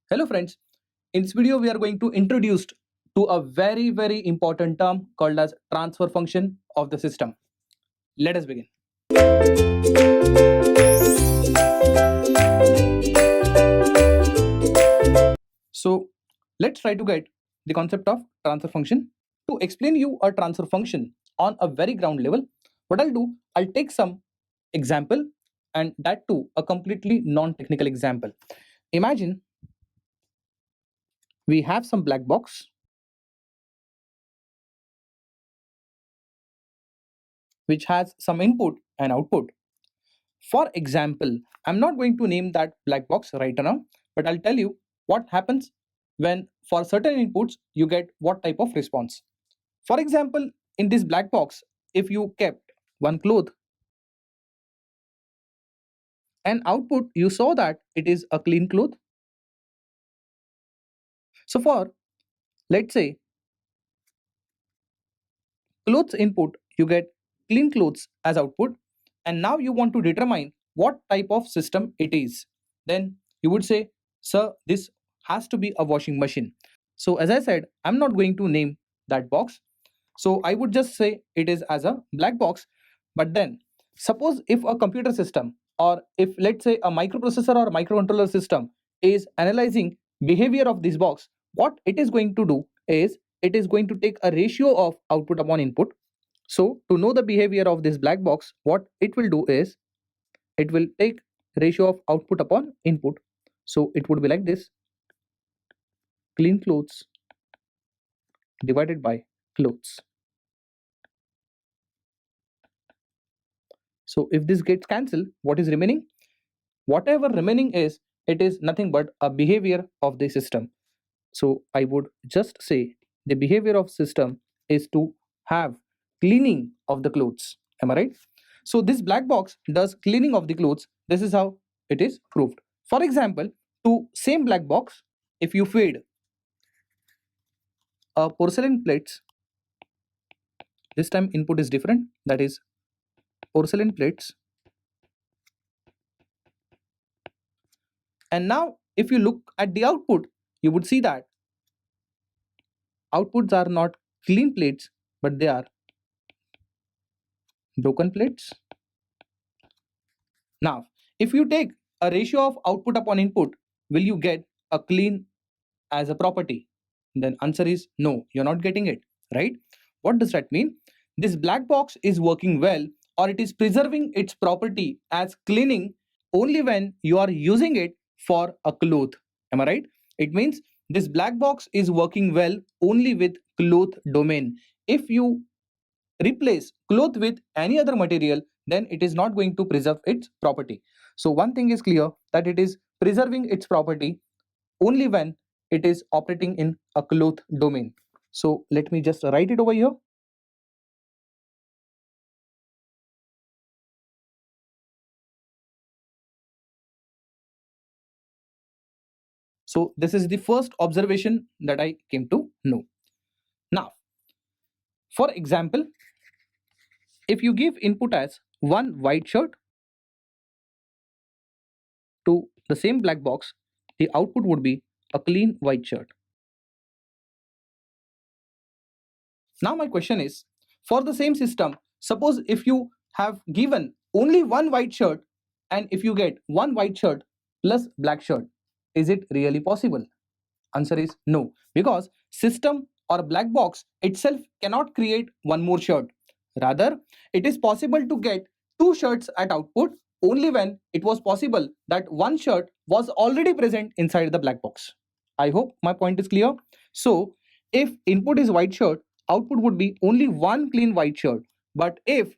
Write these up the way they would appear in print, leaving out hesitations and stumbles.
Hello friends, in this video we are going to introduce to a very important term called as transfer function of the system. Let us begin. So let's try to get the concept of transfer function. To explain you a transfer function on a very ground level, what I'll do, I'll take some example and that too a completely non-technical example. Imagine we have some black box which has some input and output. For example, I'm not going to name that black box right now, but I'll tell you what happens when for certain inputs you get what type of response. For example, in this black box, if you kept one cloth and output, you saw that it is a clean cloth. So for, let's say, clothes input, you get clean clothes as output, and now you want to determine what type of system it is. Then you would say, sir, this has to be a washing machine. So as I said, I'm not going to name that box. So I would just say it is as a black box. But then suppose if a computer system or if let's say a microprocessor or microcontroller system is analyzing behavior of this box, what it is going to do is it is going to take a ratio of output upon input. So to know the behavior of this black box, what it will do is it will take ratio of output upon input. So it would be like this: clean clothes divided by clothes. So if this gets cancelled, what is remaining? Whatever remaining is, it is nothing but a behavior of the system. So I would just say the behavior of system is to have cleaning of the clothes. Am I right? So this black box does cleaning of the clothes. This is how it is proved. For example, to same black box, if you feed a porcelain plates, this time input is different. That is porcelain plates. And now if you look at the output, you would see that outputs are not clean plates, but they are broken plates. Now, if you take a ratio of output upon input, will you get a clean as a property? Then answer is no, you're not getting it, right? What does that mean? This black box is working well, or it is preserving its property as cleaning only when you are using it for a cloth. Am I right? It means this black box is working well only with cloth domain. If you replace cloth with any other material, then it is not going to preserve its property. So one thing is clear, that it is preserving its property only when it is operating in a cloth domain. So let me just write it over here. So this is the first observation that I came to know. Now, for example, if you give input as one white shirt to the same black box, the output would be a clean white shirt. Now my question is, for the same system, suppose if you have given only one white shirt and if you get one white shirt plus black shirt, is it really possible? Answer is no, because system or black box itself cannot create one more shirt. Rather, it is possible to get two shirts at output only when it was possible that one shirt was already present inside the black box. I hope my point is clear. So, if input is white shirt, output would be only one clean white shirt. But if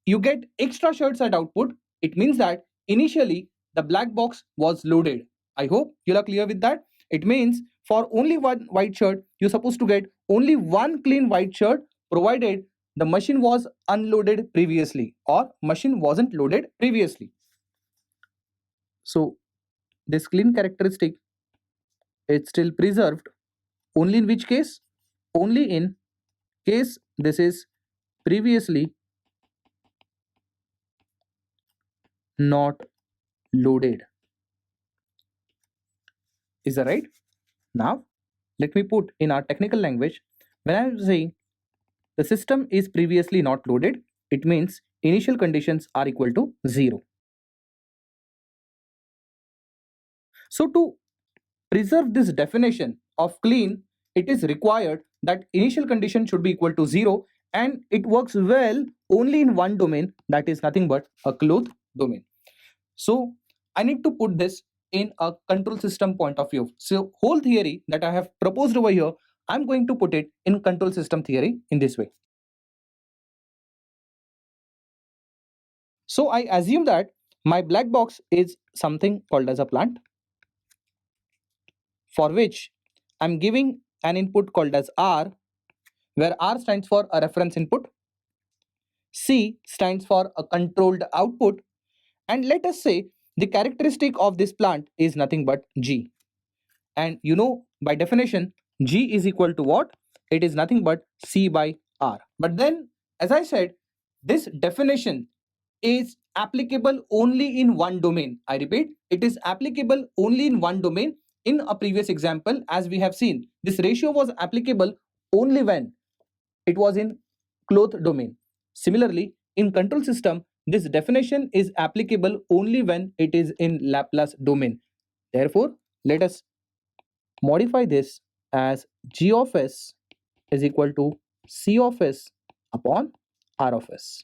you get extra shirts at output, it means that initially the black box was loaded. I hope you are clear with that. It means for only one white shirt, you're supposed to get only one clean white shirt provided the machine was unloaded previously or machine wasn't loaded previously. So this clean characteristic is still preserved only in which case? Only in case this is previously not loaded. Is that right? Now, let me put in our technical language. When I am saying the system is previously not loaded, it means initial conditions are equal to 0. So to preserve this definition of clean, it is required that initial condition should be equal to 0, and it works well only in one domain, that is nothing but a closed domain. So I need to put this in a control system point of view. So whole theory that I have proposed over here, I'm going to put it in control system theory in this way. So I assume that my black box is something called as a plant, for which I'm giving an input called as R, where R stands for a reference input, C stands for a controlled output, and let us say the characteristic of this plant is nothing but G. And you know, by definition, G is equal to what? It is nothing but C by R. But then, as I said, this definition is applicable only in one domain. I repeat, it is applicable only in one domain. In a previous example, as we have seen, this ratio was applicable only when it was in closed domain. Similarly, in control system, this definition is applicable only when it is in Laplace domain. Therefore, let us modify this as G of S is equal to C of S upon R of S.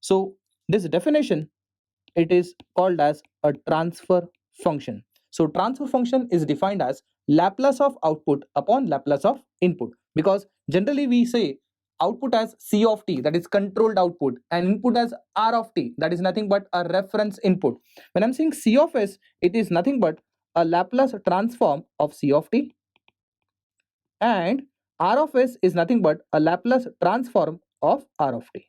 So this definition, it is called as a transfer function. So transfer function is defined as Laplace of output upon Laplace of input, because generally we say output as C of t, that is controlled output, and input as R of t, that is nothing but a reference input. When I'm saying C of S, it is nothing but a Laplace transform of C of t, and R of S is nothing but a Laplace transform of R of t.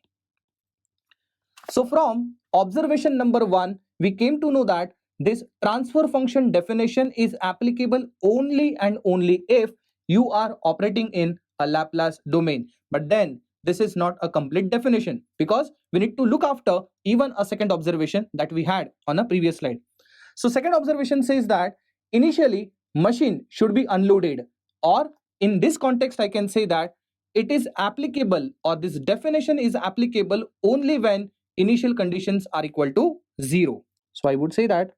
So from observation number 1, we came to know that this transfer function definition is applicable only and only if you are operating in a Laplace domain. But then this is not a complete definition, because we need to look after even a second observation that we had on a previous slide. So second observation says that initially machine should be unloaded, or in this context I can say that it is applicable, or this definition is applicable only when initial conditions are equal to 0. So I would say that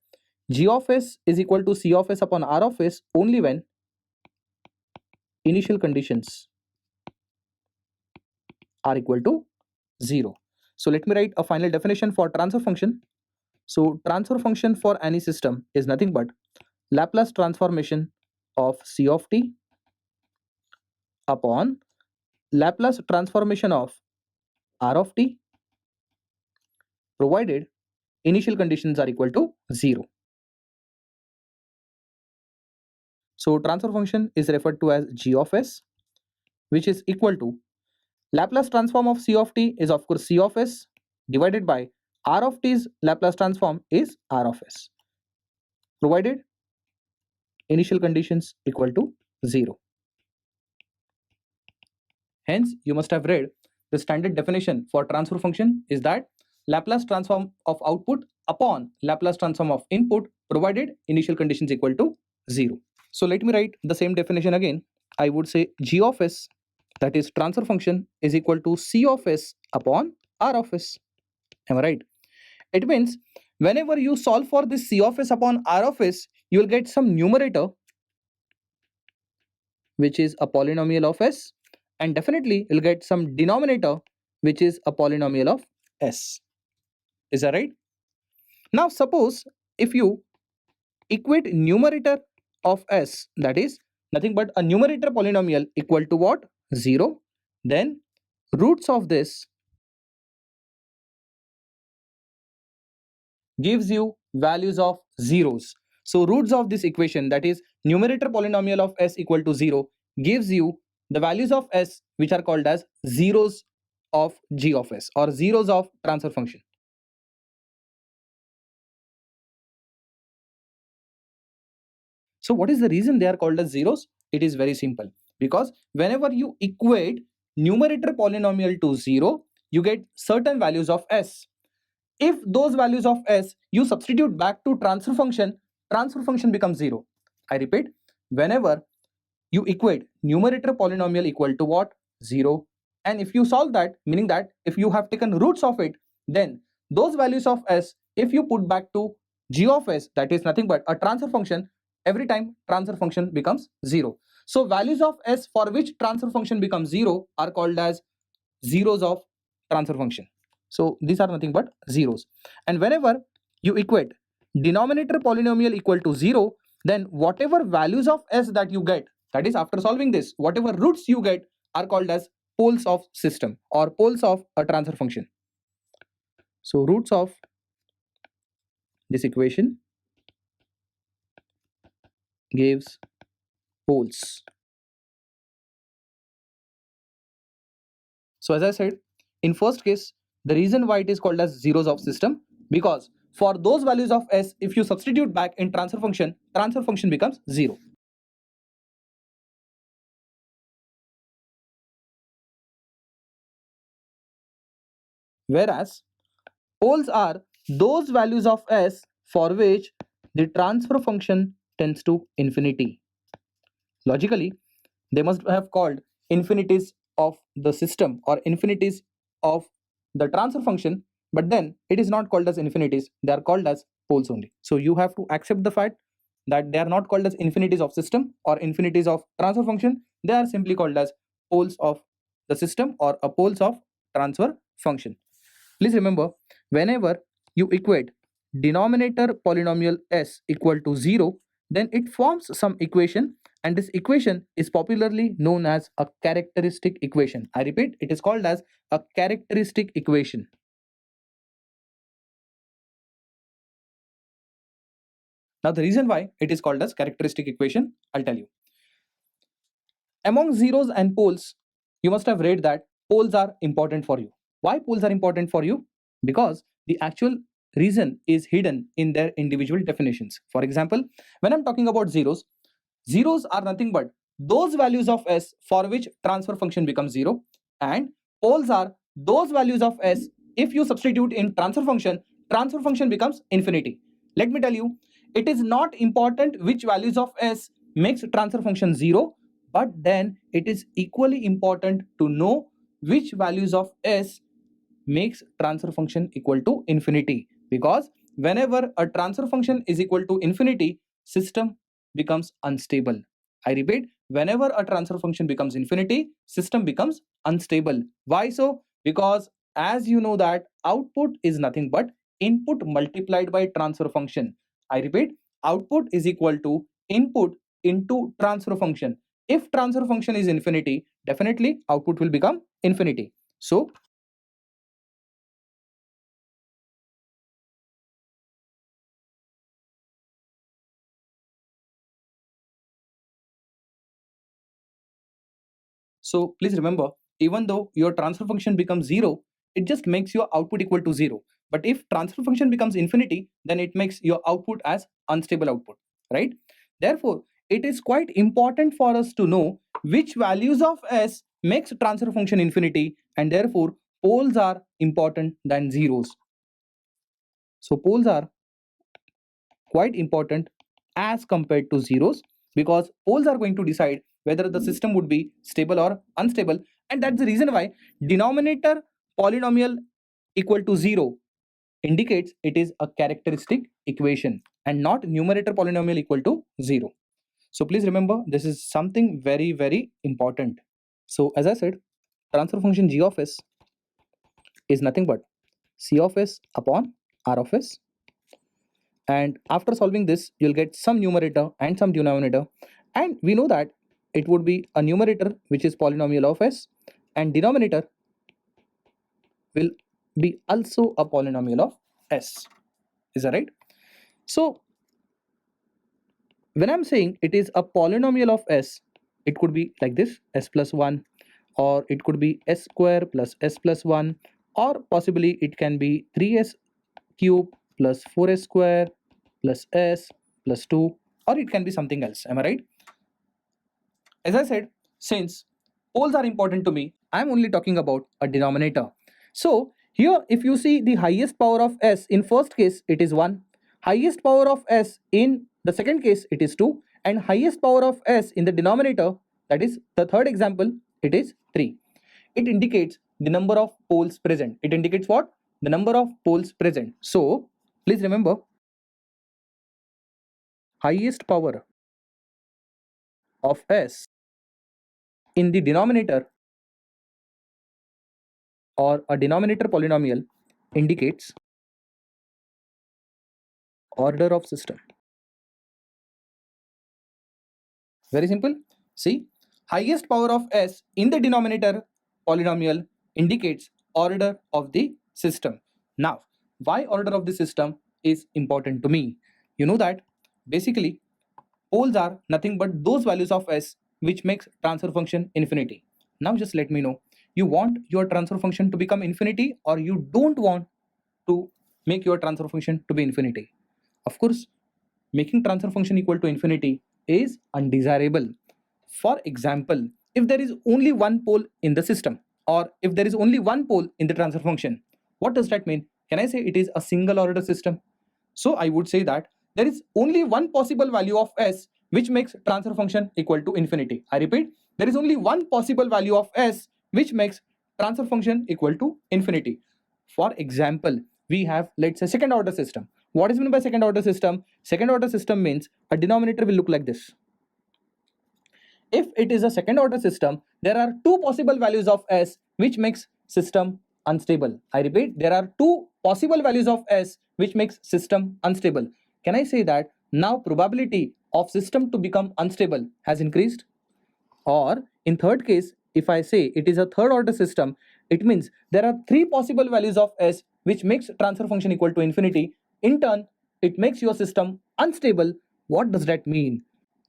G of S is equal to C of S upon R of S only when initial conditions are equal to 0. So let me write a final definition for transfer function. So transfer function for any system is nothing but Laplace transformation of C of t upon Laplace transformation of R of t, provided initial conditions are equal to 0. So transfer function is referred to as G of S, which is equal to Laplace transform of C of t is of course C of S divided by R of t's Laplace transform is R of S, provided initial conditions equal to 0. Hence, you must have read the standard definition for transfer function is that Laplace transform of output upon Laplace transform of input, provided initial conditions equal to 0. So let me write the same definition again. I would say G of S, that is transfer function, is equal to C of S upon R of S. Am I right? It means whenever you solve for this C of S upon R of S, you will get some numerator which is a polynomial of S, and definitely you'll get some denominator which is a polynomial of S. Is that right? Now suppose if you equate numerator of S, that is nothing but a numerator polynomial equal to what? 0, then roots of this gives you values of zeros. So roots of this equation, that is numerator polynomial of S equal to 0, gives you the values of S which are called as zeros of G of S, or zeros of transfer function. So what is the reason they are called as zeros? It is very simple, because whenever you equate numerator polynomial to 0, you get certain values of S. If those values of S you substitute back to transfer function becomes 0. I repeat, whenever you equate numerator polynomial equal to what? 0. And if you solve that, meaning that if you have taken roots of it, then those values of s, if you put back to g of s, that is nothing but a transfer function, every time transfer function becomes 0. So values of s for which transfer function becomes 0 are called as zeros of transfer function. So these are nothing but zeros. And whenever you equate denominator polynomial equal to 0, then whatever values of s that you get, that is after solving this, whatever roots you get are called as poles of system or poles of a transfer function. So roots of this equation gives poles. So as I said, in first case, the reason why it is called as zeros of system, because for those values of s, if you substitute back in transfer function becomes 0. Whereas poles are those values of s for which the transfer function tends to infinity. Logically, they must have called infinities of the system or infinities of the transfer function, but then it is not called as infinities, they are called as poles only. So you have to accept the fact that they are not called as infinities of system or infinities of transfer function, they are simply called as poles of the system or a poles of transfer function. Please remember, whenever you equate denominator polynomial s equal to 0, then it forms some equation, and this equation is popularly known as a characteristic equation. I repeat, it is called as a characteristic equation. Now the reason why it is called as characteristic equation, I'll tell you. Among zeros and poles, you must have read that poles are important for you. Why poles are important for you? Because the actual reason is hidden in their individual definitions. For example, when I'm talking about zeros, zeros are nothing but those values of s for which transfer function becomes 0, and poles are those values of s if you substitute in transfer function becomes infinity. Let me tell you, it is not important which values of s makes transfer function 0, but then it is equally important to know which values of s makes transfer function equal to infinity, because whenever a transfer function is equal to infinity, system becomes unstable. I repeat, whenever a transfer function becomes infinity, system becomes unstable. Why so? Because as you know that output is nothing but input multiplied by transfer function. I repeat, output is equal to input into transfer function. If transfer function is infinity, definitely output will become infinity. So So please remember, even though your transfer function becomes 0, it just makes your output equal to 0. But if transfer function becomes infinity, then it makes your output as unstable output, right? Therefore, it is quite important for us to know which values of s makes transfer function infinity, and therefore poles are important than zeros. So poles are quite important as compared to zeros, because poles are going to decide whether the system would be stable or unstable, and that's the reason why denominator polynomial equal to 0 indicates it is a characteristic equation and not numerator polynomial equal to 0. So please remember, this is something very important. So as I said, transfer function g of s is nothing but c of s upon r of s, and after solving this you'll get some numerator and some denominator, and we know that it would be a numerator which is polynomial of s, and denominator will be also a polynomial of s. Is that right? So when I'm saying it is a polynomial of s, it could be like this, s plus 1, or it could be s square plus s plus 1, or possibly it can be 3s cube plus 4s square plus s plus 2, or it can be something else. Am I right? As I said, since poles are important to me, I'm only talking about a denominator. So here if you see the highest power of s in first case it is 1, highest power of s in the second case it is 2, and highest power of s in the denominator, that is the third example, it is 3. It indicates the number of poles present. It indicates what? The number of poles present. So please remember, highest power of s in the denominator or a denominator polynomial indicates order of system. Very simple. See, highest power of s in the denominator polynomial indicates order of the system. Now, why order of the system is important to me? You know that basically poles are nothing but those values of s which makes transfer function infinity. Now just let me know, you want your transfer function to become infinity or you don't want to make your transfer function to be infinity? Of course, making transfer function equal to infinity is undesirable. For example, if there is only one pole in the system or if there is only one pole in the transfer function, what does that mean? Can I say it is a single order system? So I would say that there is only one possible value of s which makes transfer function equal to infinity. I repeat, there is only one possible value of s which makes transfer function equal to infinity. For example, we have, let's say, second order system. What is meant by second order system? Second order system means a denominator will look like this. If it is a second order system, there are two possible values of s which makes system unstable. I repeat, there are two possible values of s which makes system unstable. Can I say that now probability of system to become unstable has increased? Or in third case, if I say it is a third order system, it means there are three possible values of s which makes transfer function equal to infinity. In turn, it makes your system unstable. What does that mean?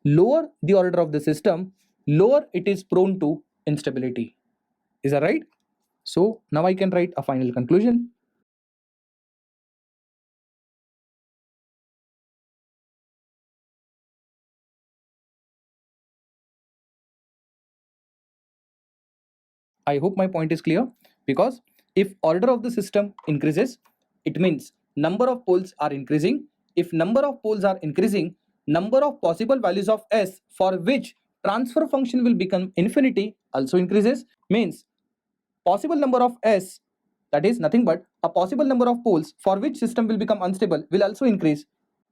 Lower the order of the system, lower it is prone to instability. Is that right? So now I can write a final conclusion. I hope my point is clear, because if order of the system increases, it means number of poles are increasing. If number of poles are increasing, number of possible values of s for which transfer function will become infinity also increases. Means possible number of s, that is nothing but a possible number of poles for which system will become unstable, will also increase.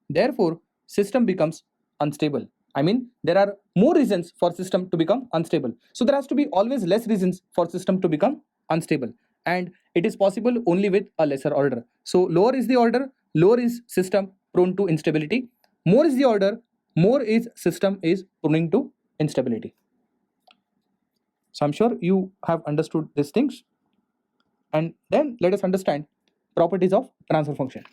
Therefore, system becomes unstable. I mean, there are more reasons for system to become unstable. So there has to be always less reasons for system to become unstable. And it is possible only with a lesser order. So lower is the order, lower is system prone to instability. More is the order, more is system is prone to instability. So I'm sure you have understood these things. And then let us understand properties of transfer function.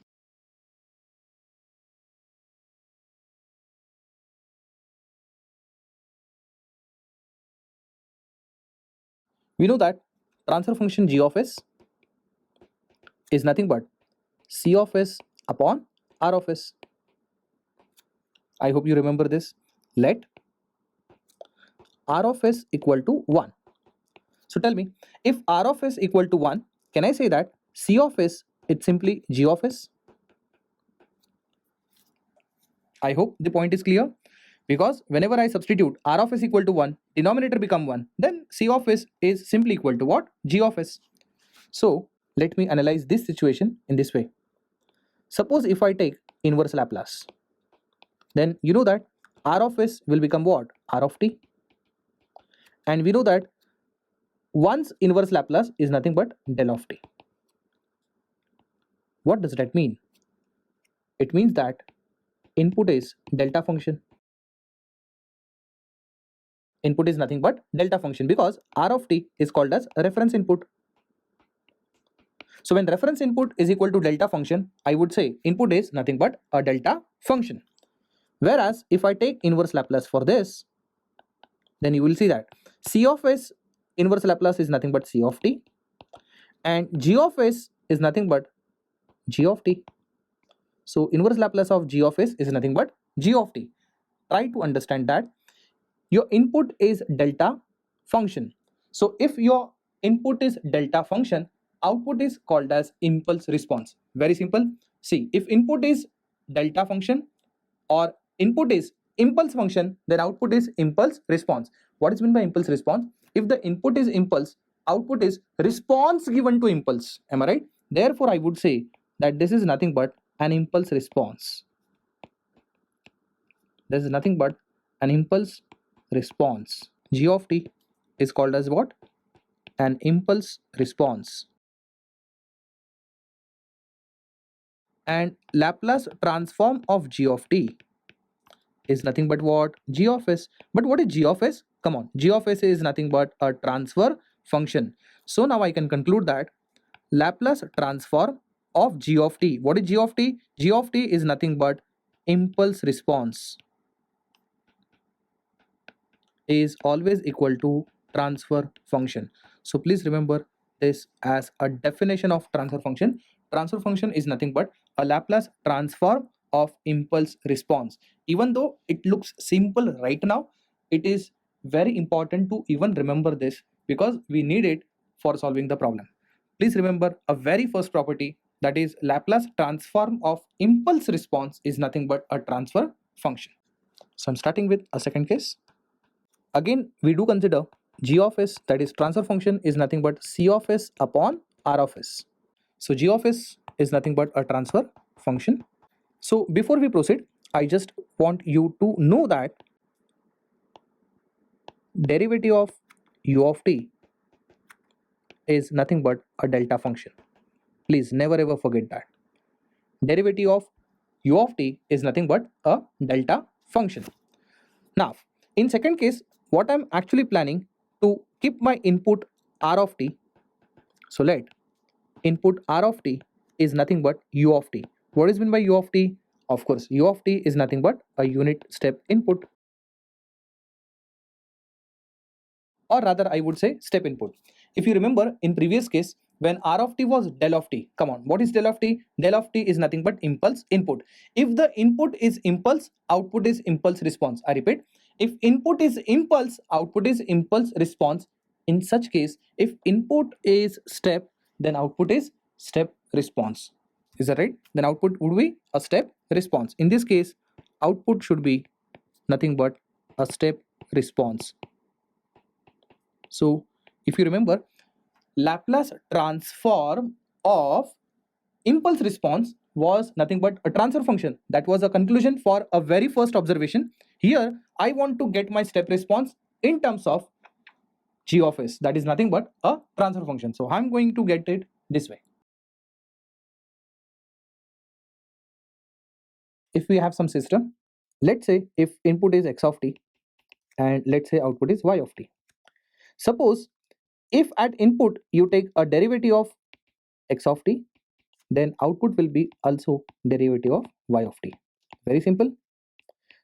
We know that transfer function g of s is nothing but c of s upon r of s. I hope you remember this. Let r of s equal to 1. So tell me, if r of s equal to 1, can I say that c of s is simply g of s? I hope the point is clear, because whenever I substitute r of s equal to 1, denominator become 1, then c of s is simply equal to what? G of s. So let me analyze this situation in this way. Suppose if I take inverse Laplace, then you know that r of s will become what? R of t. And we know that 1's inverse Laplace is nothing but del of t. What does that mean? It means that input is delta function. Input is nothing but delta function, because r of t is called as a reference input. So when reference input is equal to delta function, I would say input is nothing but a delta function. Whereas if I take inverse Laplace for this, then you will see that c of s inverse Laplace is nothing but c of t, and g of s is nothing but g of t. So inverse Laplace of g of s is nothing but g of t. Try to understand that your input is delta function. So if your input is delta function, output is called as impulse response. Very simple. See, if input is delta function or input is impulse function, then output is impulse response. What is meant by impulse response? If the input is impulse, output is response given to impulse. Am I right? Therefore, I would say that this is nothing but an impulse response. This is nothing but an impulse response. G of t is called as what? An impulse response. And Laplace transform of g of t is nothing but what? G of s. But what is g of s? Come on, g of s is nothing but a transfer function. So now I can conclude that Laplace transform of g of t. What is g of t? G of t is nothing but impulse response is always equal to transfer function. So please remember this as a definition of transfer function. Transfer function is nothing but a Laplace transform of impulse response. Even though it looks simple right now, it is very important to even remember this because we need it for solving the problem. Please remember a very first property, that is Laplace transform of impulse response is nothing but a transfer function. So I'm starting with a second case. Again, we do consider g of s, that is transfer function, is nothing but c of s upon r of s. So g of s is nothing but a transfer function. So before we proceed, I just want you to know that derivative of u of t is nothing but a delta function. Please never ever forget that. Derivative of u of t is nothing but a delta function. Now, in second case, what I'm actually planning to keep my input r of t. So let input r of t is nothing but u of t. What is meant by u of t? Of course, u of t is nothing but a unit step input, or rather I would say step input. If you remember in previous case, when r of t was del of t, come on, what is del of t? Del of t is nothing but impulse input. If the input is impulse, output is impulse response. I repeat, if input is impulse, output is impulse response. In such case, if input is step, then output is step response. Is that right? Then output would be a step response. In this case, output should be nothing but a step response. So if you remember, Laplace transform of impulse response was nothing but a transfer function. That was a conclusion for a very first observation. Here I want to get my step response in terms of g of s, that is nothing but a transfer function. So I'm going to get it this way. If we have some system, let's say if input is x of t and let's say output is y of t. Suppose if at input you take a derivative of x of t, then output will be also derivative of y of t. Very simple.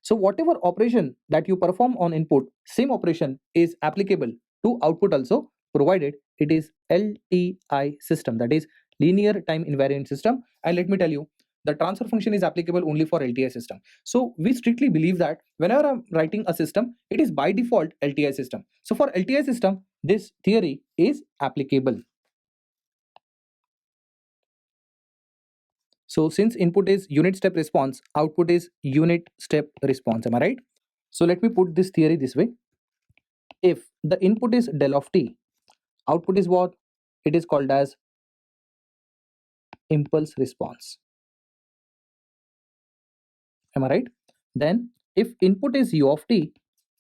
So whatever operation that you perform on input, same operation is applicable to output also, provided it is LTI system, that is linear time invariant system. And let me tell you, the transfer function is applicable only for LTI system. So we strictly believe that whenever I'm writing a system, it is by default LTI system. So for LTI system, this theory is applicable. So since input is unit step response, output is unit step response. Am I right? So let me put this theory this way. If the input is del of t, output is what? It is called as impulse response. Am I right? Then if input is u of t,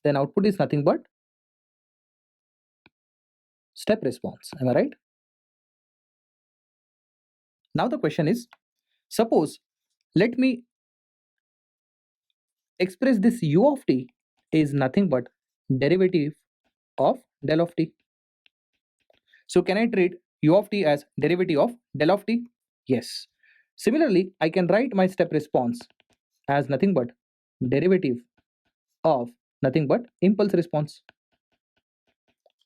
then output is nothing but step response. Am I right? Now the question is, suppose let me express this u of t is nothing but derivative of del of t. So can I treat u of t as derivative of del of t? Yes. Similarly, I can write my step response as nothing but derivative of nothing but impulse response.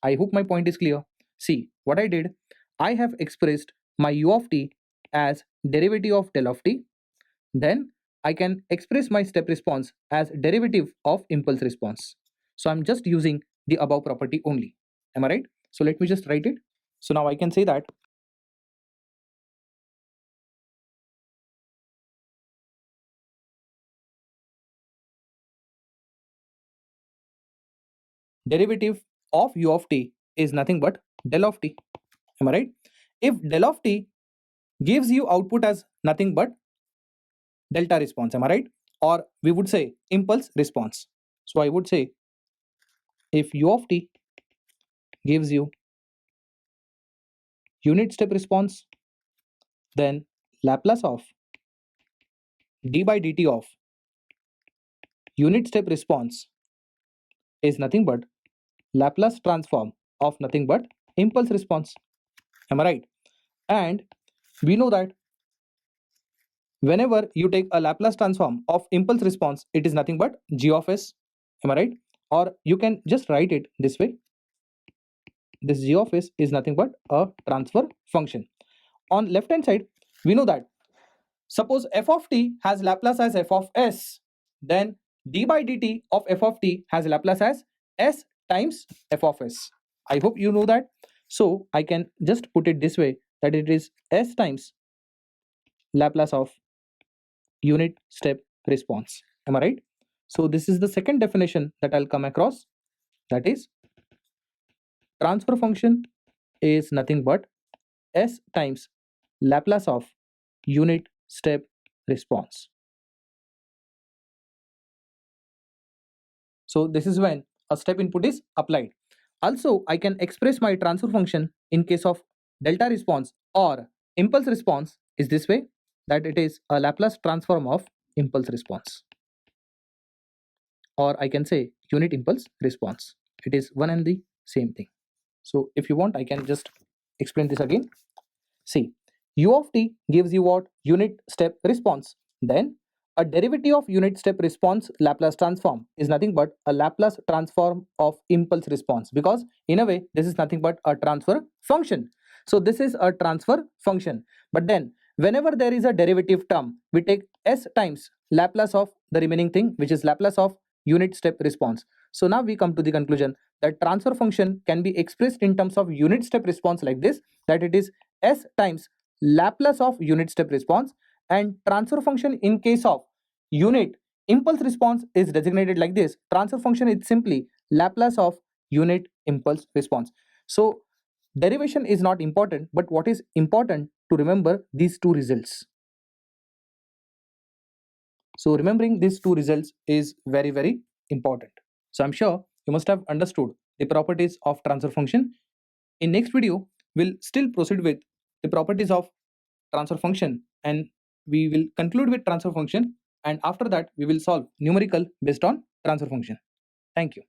I hope my point is clear. See, what I did, I have expressed my u of t as derivative of del of t. Then I can express my step response as derivative of impulse response. So I'm just using the above property only. Am I right? So let me just write it. So now I can say that derivative of u of t is nothing but del of t. Am I right? If del of t gives you output as nothing but delta response, am I right? Or we would say impulse response. So I would say if u of t gives you unit step response, then Laplace of d by dt of unit step response is nothing but Laplace transform of nothing but impulse response. Am I right? And we know that whenever you take a Laplace transform of impulse response, it is nothing but g of s. Am I right? Or you can just write it this way. This g of s is nothing but a transfer function. On left hand side, we know that suppose f of t has Laplace as f of s, then d by dt of f of t has Laplace as s times f of s. I hope you know that. So I can just put it this way, that it is s times Laplace of unit step response. Am I right? So this is the second definition that I'll come across, that is transfer function is nothing but s times Laplace of unit step response. So this is when a step input is applied. Also, I can express my transfer function in case of delta response or impulse response is this way, that it is a Laplace transform of impulse response, or I can say unit impulse response. It is one and the same thing. So if you want, I can just explain this again. See, u of t gives you what? Unit step response. Then a derivative of unit step response Laplace transform is nothing but a Laplace transform of impulse response, because in a way this is nothing but a transfer function. So this is a transfer function. But then whenever there is a derivative term, we take s times Laplace of the remaining thing, which is Laplace of unit step response. So now we come to the conclusion that transfer function can be expressed in terms of unit step response like this, that it is s times Laplace of unit step response, and transfer function in case of unit impulse response is designated like this. Transfer function is simply Laplace of unit impulse response. So derivation is not important, but what is important to remember these two results. So remembering these two results is very, very important. So I'm sure you must have understood the properties of transfer function. In next video, we'll still proceed with the properties of transfer function, and we will conclude with transfer function, and after that we will solve numerical based on transfer function. Thank you.